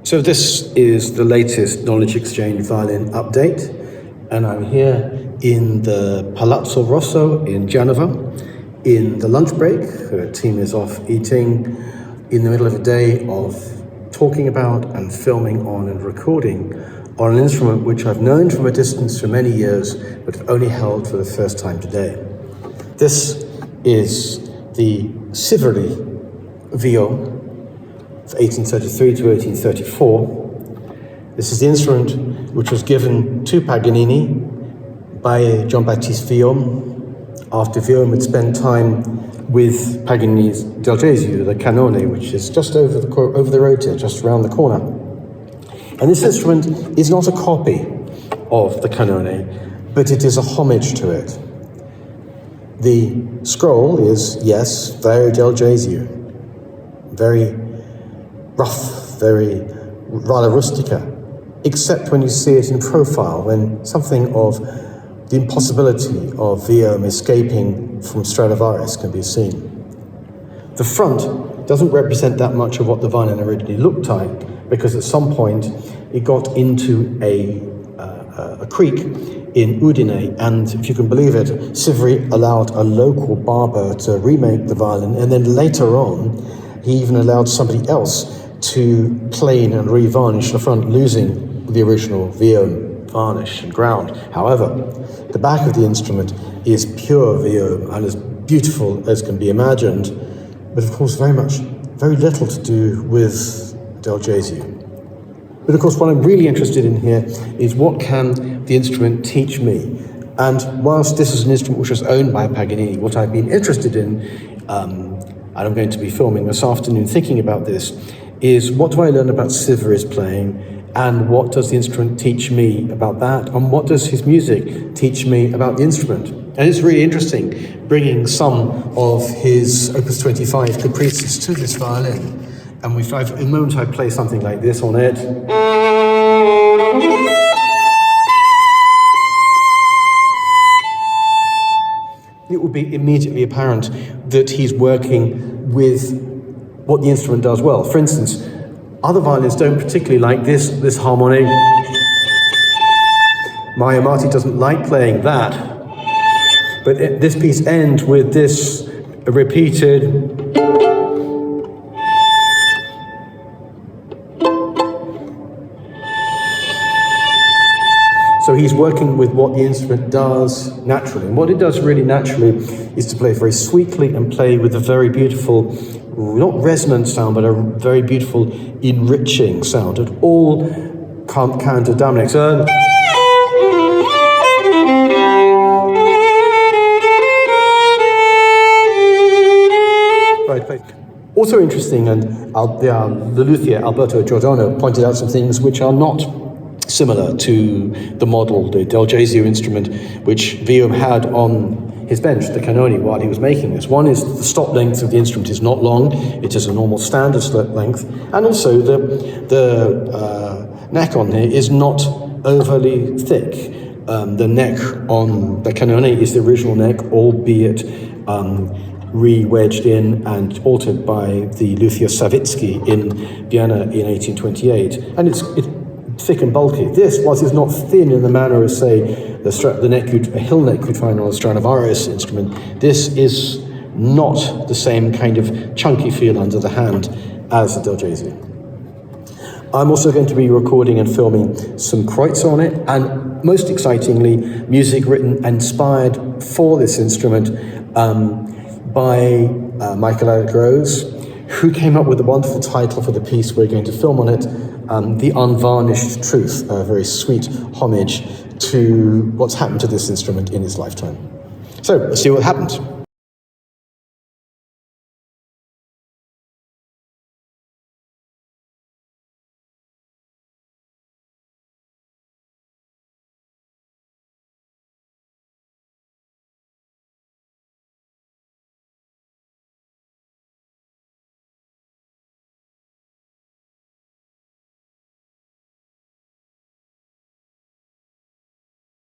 So this is the latest Knowledge Exchange violin update, and I'm here in the Palazzo Rosso in Genova. In the lunch break, the team is off eating in the middle of a day of talking about and filming on and recording on an instrument which I've known from a distance for many years, but have only held for the first time today. This is the Sivori Vuillaume, 1833 to 1834. This is the instrument which was given to Paganini by Jean-Baptiste Vuillaume after Vuillaume had spent time with Paganini's Del Gesù, the Canone, which is just over the road here, just around the corner. And this instrument is not a copy of the Canone, but it is a homage to it. The scroll is, yes, very Del Gesù, very rough, very rather rustica, except when you see it in profile, when something of the impossibility of Vuillaume escaping from Stradivarius can be seen. The front doesn't represent that much of what the violin originally looked like, because at some point it got into a creek in Udine, and if you can believe it, Sivori allowed a local barber to remake the violin, and then later on he even allowed somebody else to plane and re-varnish the front, losing the original Vuillaume varnish and ground. However, the back of the instrument is pure Vuillaume and as beautiful as can be imagined, but of course very little to do with Del Gesù. But of course what I'm really interested in here is what can the instrument teach me? And whilst this is an instrument which was owned by Paganini, what I've been interested in, and I'm going to be filming this afternoon thinking about this, is what do I learn about Sivori's playing, and what does the instrument teach me about that, and what does his music teach me about the instrument? And it's really interesting bringing some of his Opus 25 caprices to this violin. And in the moment I play something like this on it, it will be immediately apparent that he's working with what the instrument does well. For instance, other violins don't particularly like this harmonic. Mario Marti doesn't like playing that, but this piece ends with this repeated. So he's working with what the instrument does naturally. And what it does really naturally is to play very sweetly and play with a very beautiful, not resonant sound, but a very beautiful enriching sound. It all counter dominates. Right. Also interesting, and the luthier Alberto Giordano pointed out some things which are not similar to the model, the Del Gesù instrument, which Vuillaume had on his bench, the Canone, while he was making this. One is the stop length of the instrument is not long, it is a normal standard stop length, and also the neck on here is not overly thick. The neck on the Canone is the original neck, albeit re-wedged in and altered by the luthier Sawicki in Vienna in 1828, and it's thick and bulky. This, whilst it's not thin in the manner of, say, a hill neck you'd find on a Stradivarius instrument, this is not the same kind of chunky feel under the hand as the Del Gesù. I'm also going to be recording and filming some kreuz on it, and most excitingly, music written and inspired for this instrument by Michael Allegros, who came up with the wonderful title for the piece we're going to film on it, The Unvarnished Truth, a very sweet homage to what's happened to this instrument in its lifetime. So, let's see what happens.